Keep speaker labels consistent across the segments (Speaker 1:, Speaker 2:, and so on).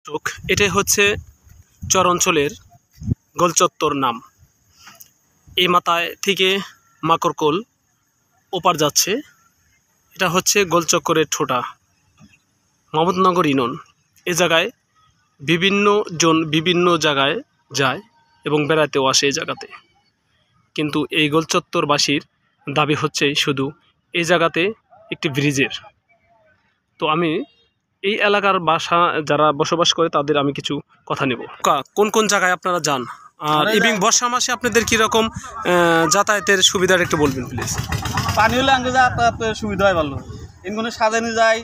Speaker 1: চোখ এটাই হচ্ছে চর অঞ্চলের গোলচত্বর নাম। এই মাথায় থেকে মাকড়কোল ওপার যাচ্ছে। এটা হচ্ছে গোলচক্করের ঠোঁটা মোহাম্মদনগর ইউনিয়ন। এ জায়গায় বিভিন্ন জন বিভিন্ন জায়গায় যায় এবং বেড়াতেও আসে এই জায়গাতে। কিন্তু এই গোলচত্বরবাসীর দাবি হচ্ছে শুধু এই জায়গাতে একটি ব্রিজের। তো আমি এই এলাকার বাসা যারা বসবাস করে তাদের আমি কিছু কথা নেব। কোন কোন জায়গায় আপনারা যান আর এবং বর্ষা মাসে আপনাদের কীরকম যাতায়াতের সুবিধার একটু বলবেন প্লিজ।
Speaker 2: পানি হলে আগে যাতায়াতের সুবিধা হয় ভালো। এগুলো সাজানি যায়,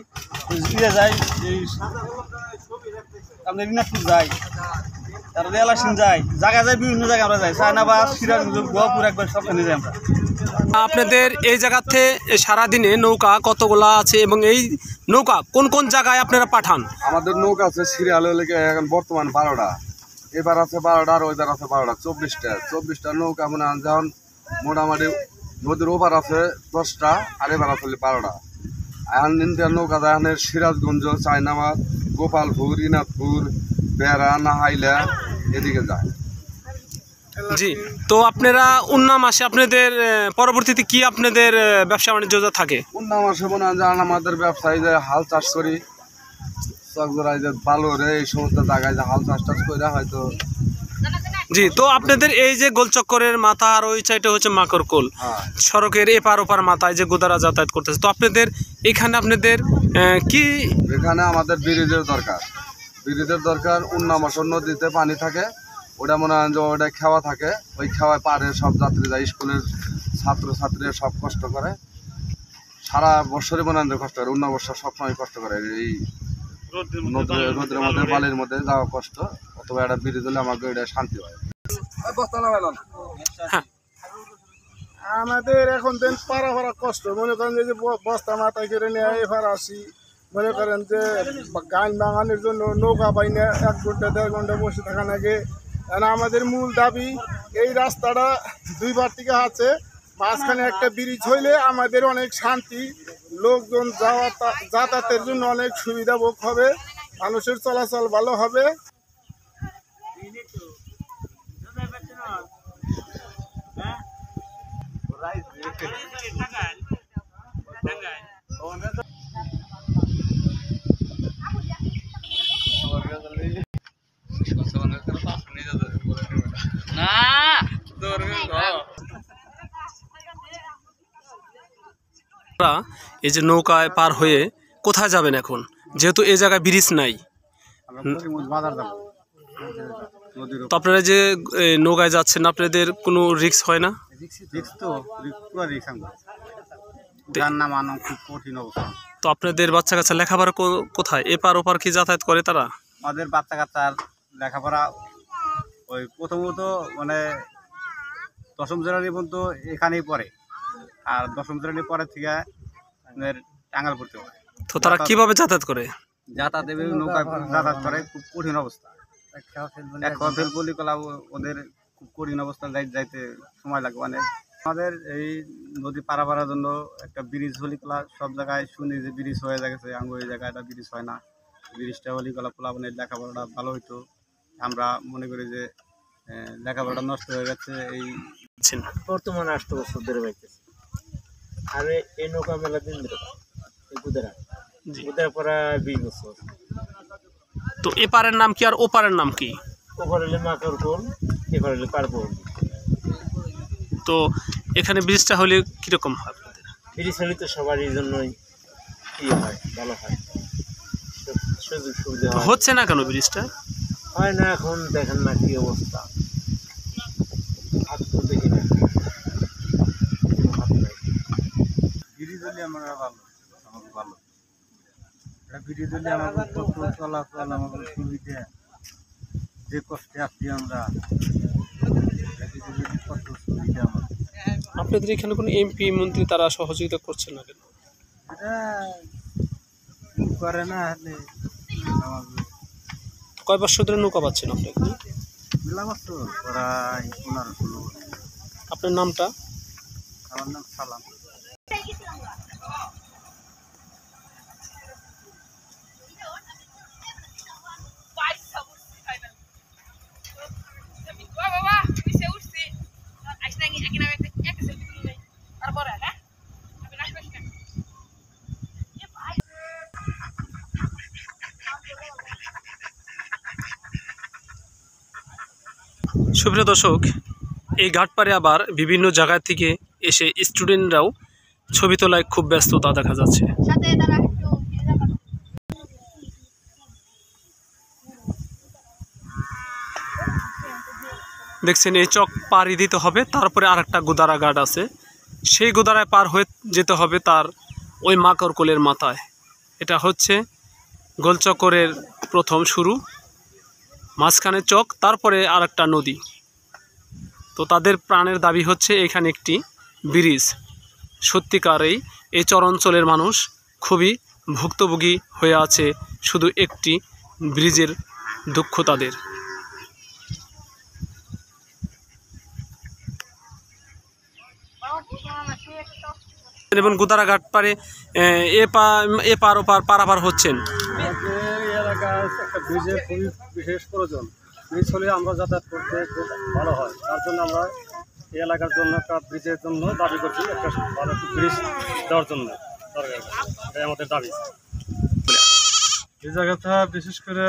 Speaker 2: ইয়ে যায়, এই আপনার রিনাপুর যায়, তারপরে এলাসিন যায়, জায়গা যায়, বিভিন্ন জায়গায় আমরা যাই। চায়নাবাস, সিরাজগঞ্জ, গোয়াপুর একবার সবখানে যাই আমরা।
Speaker 1: আপনাদের এই জায়গাতে সারাদিনে নৌকা কতগুলা আছে এবং এই নৌকা কোন কোন জায়গায় আপনারা পাঠান?
Speaker 3: আমাদের নৌকা আছে সিরিয়াল এখন বর্তমান 12টা, এবার আছে 12টা আর ওইবার আছে 12টা, 24টা নৌকা মনে হয় যখন মোটামুটি নদীর ওপার আছে 10টা আর এবার আছে 12টা। এখন ইন্ডিয়ার নৌকা যায় এখানে সিরাজগঞ্জ, চায়নাবাদ, গোপালপুর, ইনাদপুর, বেড়া, নাহাইলা এদিকে যায়।
Speaker 1: জি, তো আপনারা অন্য মাসে আপনাদের পরবর্তীতে কি আপনাদের ব্যবসা বাণিজ্য থাকে?
Speaker 3: অন্য মাসে মনে হয় যান আমাদের ব্যবসায়ী যে হাল চাষ করি, চকজোড়ায় যে বালুরে এই সমস্ত জায়গায় যে হাল চাষ টাস করে হয়তো।
Speaker 1: জি, তো আপনাদের এই যে গোলচক্করের মাথা আর ওই সাইডে হচ্ছে মাকড়কোল, সড়কের এপার ওপার মাথায় যে গোদারা যাতায়াত করতেছে, তো আপনাদের এখানে আপনাদের কি?
Speaker 3: এখানে আমাদের ব্রিজের দরকার। অন্য মাসের নদীতে পানি থাকে, ওটা মনে হয় যে ওটা খাওয়া থাকে, ওই খাওয়ায় পারে সব যাত্রী যায়, স্কুলের ছাত্রছাত্রীরা সব কষ্ট করে, সারা বছরই মনে হয় কষ্ট করে। অন্য বছর সবসময় কষ্ট করে, এই রোদের মধ্যে বালির মধ্যে যাওয়া কষ্ট। অথবা একটা ব্রিজ হলে আমাকে ওইটা শান্তি হয়।
Speaker 4: আমাদের এখন দিন পারা কষ্ট, মনে করেন যে বস্তা মাথায় করে নিয়ে এবার আসি, মনে করেন যে গান বাঙানোর জন্য নৌকা পাই না, 1 ঘন্টা 1.5 ঘন্টা বসে থাকা লাগে। আমাদের মূল দাবি এই রাস্তাটা 2 বার থেকে আছে, মাঝখানে একটা ব্রিজ হইলে আমাদের অনেক শান্তি, লোকজন যাতায়াতের জন্য অনেক সুবিধা ভোগ হবে, মানুষের চলাচল ভালো হবে।
Speaker 1: এই যে নৌকায় পার হয়ে কোথায় যাবেন এখন, যেহেতু এই জায়গায় ব্রিজ নাই? তো আপনারা যে নৌকায় যাচ্ছেন আপনাদের কোনো রিস্ক হয় না? তো আপনাদের বাচ্চা কাচ্চা লেখাপড়া কোথায়, এপার ওপার কি যাতায়াত করে তারা?
Speaker 2: আমাদের বাচ্চা কাচ্চার লেখাপড়া ওই প্রথমত মানে 10ম শ্রেণী পর্যন্ত এখানেই পড়ে, আর 10ম শ্রেণী পরে থেকে টাঙ্গাল পড়তে হয়।
Speaker 1: তো তারা কিভাবে যাতায়াত করে?
Speaker 2: যাতায়াত নৌকায় যাতায়াত করে, খুব কঠিন অবস্থা। ওদের খুব কঠিন অবস্থা, যাইতে সময় লাগবে অনেক। আমাদের এই নদী পারাপারের জন্য একটা ব্রিজ হলিকলা, সব জায়গায় শুনি যে ব্রিজ হয়ে গেছে, আঙ্গু এই জায়গায় একটা ব্রিজ হয় না। ব্রিজটা হলিকলা পোলাপনের লেখাপড়াটা ভালো হইতো। আমরা মনে করি যে লেখাপড়া নষ্ট হয়ে গেছে। এই
Speaker 5: বর্তমানে 8 বছর ধরে পাইতেছি, আর এই নৌকা মেলা দিন ধরে গুদারা পড়া 20 বছর।
Speaker 1: তো এপারের নাম কি আর ওপারের নাম কি?
Speaker 5: ওপার হলে মাকড়কোল, এপার হলে পারবন।
Speaker 1: তো এখানে ব্রিজটা হলে কিরকম হয়?
Speaker 5: ব্রিজ হলে তো সবারই জন্যই কি হয়, ভালো হয়, সুযোগ সুবিধা
Speaker 1: হচ্ছে না কেন ব্রিজটা?
Speaker 5: হয় না, এখন দেখেন না কি অবস্থা, হাত তো দেখি না,
Speaker 2: ব্রিজ হলে আমরা ভালো, ব্রিজ হলে আমাদের চলাচল আমাদের সুবিধা, যে কষ্টে আসছি আমরা কত সুবিধা আমাদের।
Speaker 1: আপনাদের এখানে কোনো এমপি মন্ত্রী তারা সহযোগিতা করছে না কেন?
Speaker 2: করে না।
Speaker 1: কয় বছর ধরে নৌকা পাচ্ছেন আপনি?
Speaker 2: প্রায় 15-16।
Speaker 1: আপনার নামটা?
Speaker 2: আমার নাম সালাম।
Speaker 1: সুপ্রিয় দর্শক, এই ঘাটপাড়ে আবার বিভিন্ন জায়গা থেকে এসে স্টুডেন্টরাও ছবি তোলায় খুব ব্যস্ততা দেখা যাচ্ছে। দেখছেন এই চক পাড়ি দিতে হবে, তারপরে আর একটা গোদারা ঘাট আছে, সেই গোদারায় পার হয়ে যেতে হবে তার ওই মাকড়কোলের মাথায়। এটা হচ্ছে গোলচক্করের প্রথম শুরু, মাঝখানে চক, তারপরে আর একটা নদী। তো তাদের প্রাণের দাবি হচ্ছে এখানে একটি ব্রিজ। সত্যিকারেই এই চরাঞ্চলের মানুষ খুবই ভুক্তভোগী হয়ে আছে শুধু একটি ব্রিজের দুঃখ তাদের। এবং গোদারাঘাট পারে এ পার ওপার পারাপার হচ্ছেন।
Speaker 2: এই এলাকায় একটা ব্রিজের খুবই বিশেষ প্রয়োজন। ব্রিজ হলে আমরা যাতায়াত করতে খুব ভালো হয়, তার জন্য আমরা এই এলাকার জন্য একটা ব্রিজের জন্য দাবি করছি, একটা ভালো ব্রিজ দেওয়ার জন্য সরকারের কাছে। এটাই আমাদের দাবি। এই জায়গাটা বিশেষ করে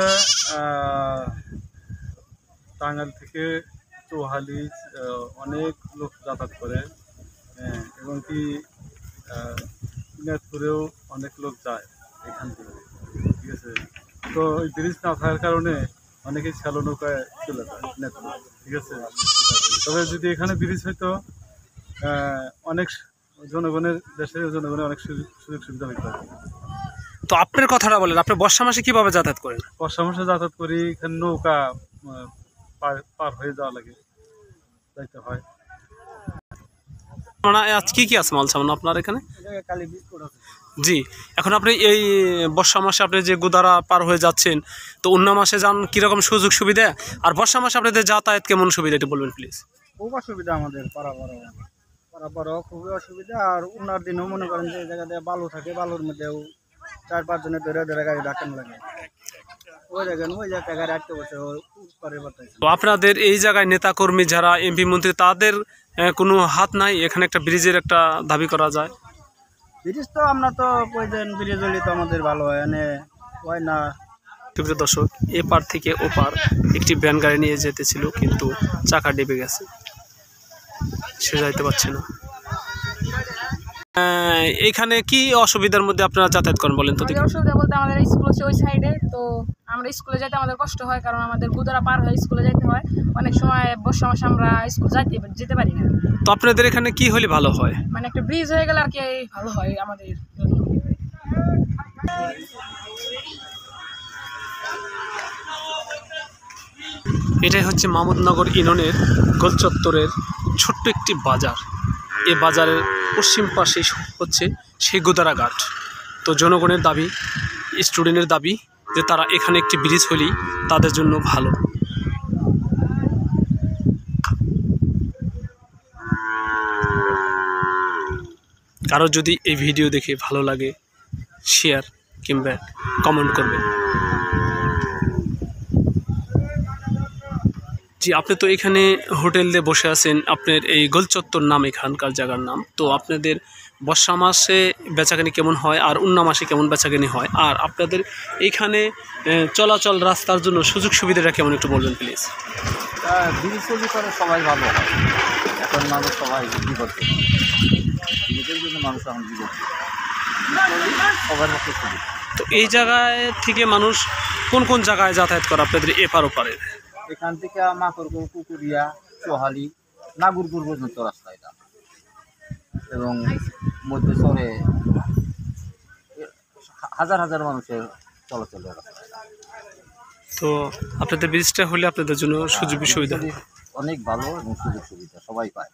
Speaker 2: টাঙ্গাইল থেকে চৌহালি অনেক লোক যাতায়াত করে, এবং কি দিনাজপুরেও অনেক লোক যায় এখান থেকে, ঠিক আছে। তো ওই ব্রিজ না থাকার কারণে অনেকেই শ্যালো নৌকায় চলে যায় দিনাজপুর, ঠিক আছে। তবে যদি এখানে ব্রিজ হইতো অনেক জনগণের, দেশের জনগণের অনেক সুযোগ সুবিধা হইতে পারে।
Speaker 1: তো আপনার কথাটা বলেন, আপনি বর্ষা মাসে কিভাবে যাতায়াত করেন?
Speaker 2: বর্ষা মাসে যাতায়াত করি, এখানে নৌকা পার হয়ে যাওয়া লাগে, যাইতে হয়।
Speaker 1: আজ কি আছে মাল সামান আপনার এখানে? জি, এখন আপনি এই বর্ষা মাসে আপনি যে গোদারা পার হয়ে যাচ্ছেন, তো অন্য মাসে যান কীরকম সুযোগ সুবিধা, আর বর্ষা মাসে আপনাদের যাতায়াত কেমন সুবিধা এটা বলবেন প্লিজ।
Speaker 2: খুব অসুবিধা আমাদের পারাপারও খুবই অসুবিধা। আর উনার দিনও মনে করেন যে জায়গাতে বালু থাকে, বালুর মধ্যেও 4-5 জনের ধরে গাড়ি ডাকানো লাগে, ওই জায়গায় গাড়ি আটকে বসে
Speaker 1: তো আপনাদের এই জায়গায় নেতাকর্মী যারা এমপি মন্ত্রী, তাদের কোনো হাত নাই? এখানে একটা ব্রিজের একটা দাবি করা যায়।
Speaker 2: ব্রিজ তো আমরা তো প্রয়োজন, ব্রিজ হলে তো আমাদের ভালো হয়, হয় না।
Speaker 1: দর্শক, এপার থেকে ওপার একটি ভ্যান গাড়ি নিয়ে যেতেছিল, কিন্তু চাকা ডেবে গেছে, সে যাইতে পারছে না। এইখানে কি অসুবিধার মধ্যে আপনারা যাতায়াত করেন বলেন তো?
Speaker 6: অসুবিধা বলতে আমাদের স্কুল হচ্ছে ওই সাইডে, তো আমরা স্কুলে যেতে আমাদের কষ্ট হয়, কারণ আমাদের গোদারা পার হয়ে স্কুলে যেতে হয়। অনেক সময় বর্ষা মাসে আমরা স্কুল যেতে পারি না।
Speaker 1: তো আপনাদের এখানে কি হলে ভালো হয়?
Speaker 6: মানে একটা ব্রিজ হয়ে গেলে আর কি ভালো হয় আমাদের জন্য।
Speaker 1: এটাই হচ্ছে মাহমুদনগর ইউনিয়নের গোলচত্বরের ছোট্ট একটি বাজার। এই বাজারের পশ্চিম পাশে হচ্ছে সেই গোদারা ঘাট। তো জনগণের দাবি, স্টুডেন্টের দাবি যে তারা এখানে একটি ব্রিজ হলেই তাদের জন্য ভালো। কারো যদি এই ভিডিও দেখে ভালো লাগে, শেয়ার কিংবা কমেন্ট করবেন। জি, আপনি তো এখানে হোটেলে বসে আছেন, আপনার এই গোলচত্বর নাম এখানকার জায়গার নাম। তো আপনাদের বর্ষা মাসে বেচাকেনি কেমন হয়, আর অন্য মাসে কেমন বেচাকেনি হয়, আর আপনাদের এইখানে চলাচল রাস্তার জন্য সুযোগ সুবিধাটা কেমন একটু বলবেন প্লিজ।
Speaker 2: ব্রিজ তৈরি করে সবাই ভালো হয়, এখন মানুষ সবাই বিক্রি করছে, ব্রিজের জন্য মানুষ এখন বিক্রি করছে, সবার মতো সুবিধা।
Speaker 1: তো এই জায়গায় থেকে মানুষ কোন কোন জায়গায় যাতায়াত করে আপনাদের এপার ওপারে?
Speaker 2: এখান থেকে মাকড়কোল, পুকুরিয়া, চৌহালি, নাগুরপুর পর্যন্ত রাস্তা এটা, এবং মধ্যে শহরে হাজার হাজার মানুষের চলাচলের রাস্তা।
Speaker 1: তো আপনাদের ব্রিজটা হলে আপনাদের জন্য সুযোগ সুবিধা
Speaker 2: অনেক ভালো এবং সুযোগ সুবিধা সবাই পায়।